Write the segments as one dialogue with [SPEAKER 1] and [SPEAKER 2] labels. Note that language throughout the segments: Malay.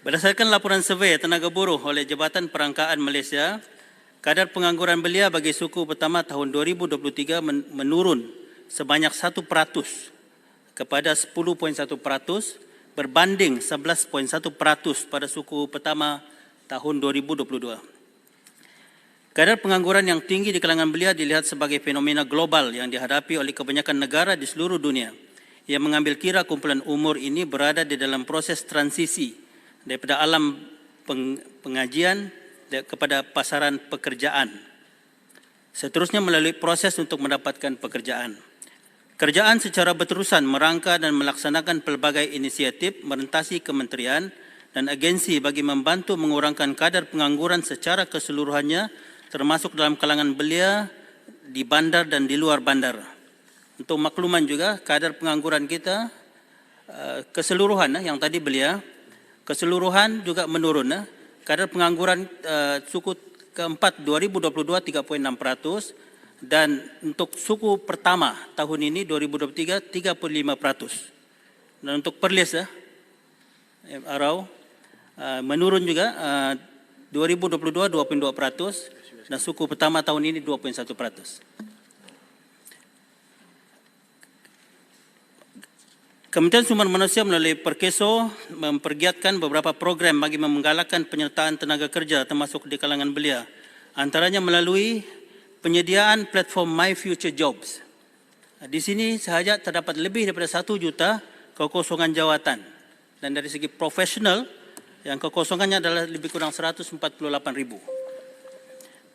[SPEAKER 1] Berdasarkan laporan survei tenaga buruh oleh Jabatan Perangkaan Malaysia, kadar pengangguran belia bagi suku pertama tahun 2023 menurun sebanyak 1% kepada 10.1% berbanding 11.1% pada suku pertama tahun 2022. Kadar pengangguran yang tinggi di kalangan belia dilihat sebagai fenomena global yang dihadapi oleh kebanyakan negara di seluruh dunia yang mengambil kira kumpulan umur ini berada di dalam proses transisi daripada alam pengajian kepada pasaran pekerjaan. Seterusnya melalui proses untuk mendapatkan pekerjaan. Kerajaan secara berterusan merangka dan melaksanakan pelbagai inisiatif merentasi kementerian dan agensi bagi membantu mengurangkan kadar pengangguran secara keseluruhannya, termasuk dalam kalangan belia di bandar dan di luar bandar. Untuk makluman juga, kadar pengangguran kita keseluruhan yang tadi belia, keseluruhan juga menurun. Kadar pengangguran suku keempat 2022 3.6% dan untuk suku pertama tahun ini 2023 35%. Dan untuk Perlis Arau menurun juga 2022 2.2% dan suku pertama tahun ini 2.1%. Kementerian Sumber Manusia melalui Perkeso mempergiatkan beberapa program bagi menggalakkan penyertaan tenaga kerja termasuk di kalangan belia. Antaranya melalui penyediaan platform My Future Jobs. Di sini sahaja terdapat lebih daripada 1 juta kekosongan jawatan. Dan dari segi profesional, yang kekosongannya adalah lebih kurang 148,000.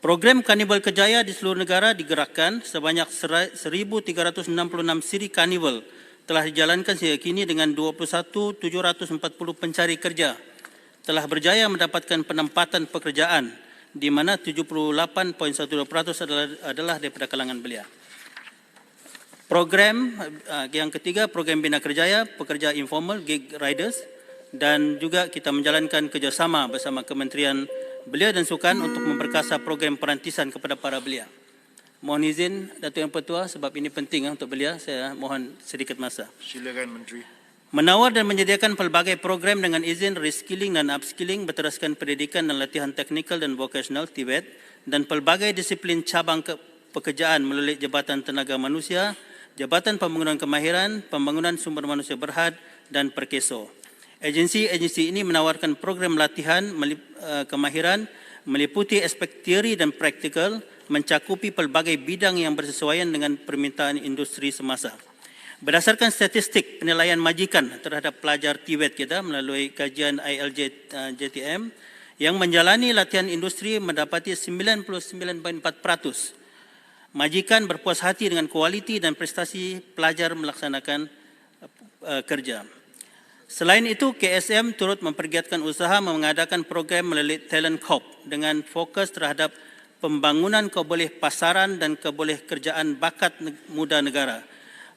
[SPEAKER 1] Program Karnival Kerjaya di seluruh negara digerakkan sebanyak 1,366 siri karnival telah dijalankan sehingga kini dengan 21,740 pencari kerja telah berjaya mendapatkan penempatan pekerjaan di mana 78.12% adalah daripada kalangan belia. Program yang ketiga, program Bina Kerjaya, pekerja informal, gig riders, dan juga kita menjalankan kerjasama bersama Kementerian Belia dan Sukan untuk memperkasa program perantisan kepada para belia. Mohon izin Datuk Yang Pertua sebab ini penting untuk belia, saya mohon sedikit masa.
[SPEAKER 2] Silakan Menteri.
[SPEAKER 1] Menawar dan menyediakan pelbagai program dengan izin reskilling dan upskilling berteraskan pendidikan dan latihan teknikal dan vocational TVET dan pelbagai disiplin cabang pekerjaan melalui Jabatan Tenaga Manusia, Jabatan Pembangunan Kemahiran, Pembangunan Sumber Manusia Berhad dan Perkeso. Agensi-agensi ini menawarkan program latihan kemahiran meliputi aspek teori dan praktikal, mencakupi pelbagai bidang yang bersesuaian dengan permintaan industri semasa. Berdasarkan statistik penilaian majikan terhadap pelajar TVET kita melalui kajian ILJ JTM yang menjalani latihan industri mendapati 99.4%. Majikan berpuas hati dengan kualiti dan prestasi pelajar melaksanakan kerja. Selain itu, KSM turut mempergiatkan usaha mengadakan program melalui Talent Corp dengan fokus terhadap pembangunan keboleh pasaran dan keboleh kerjaan bakat muda negara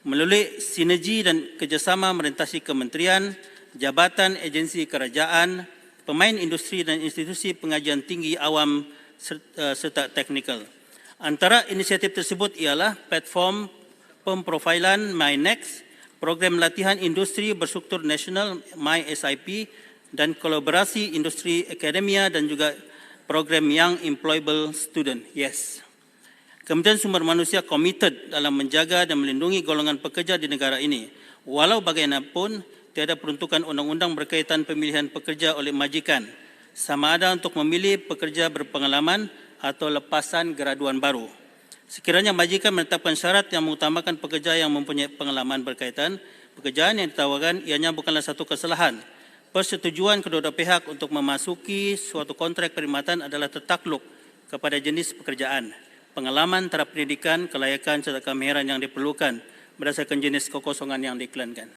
[SPEAKER 1] melalui sinergi dan kerjasama merentasi kementerian, jabatan, agensi kerajaan, pemain industri dan institusi pengajian tinggi awam serta teknikal. Antara inisiatif tersebut ialah platform pemprofilan MyNext, program latihan industri berstruktur nasional MySIP dan kolaborasi industri akademia dan juga program Young Employable Student, YES. Kementerian Sumber Manusia komited dalam menjaga dan melindungi golongan pekerja di negara ini. Walau bagaimanapun, tiada peruntukan undang-undang berkaitan pemilihan pekerja oleh majikan, sama ada untuk memilih pekerja berpengalaman atau lepasan graduan baru. Sekiranya majikan menetapkan syarat yang mengutamakan pekerja yang mempunyai pengalaman berkaitan, pekerjaan yang ditawarkan ianya bukanlah satu kesalahan. Persetujuan kedua-dua pihak untuk memasuki suatu kontrak perkhidmatan adalah tertakluk kepada jenis pekerjaan, pengalaman taraf pendidikan, kelayakan serta kemahiran yang diperlukan berdasarkan jenis kekosongan yang diiklankan.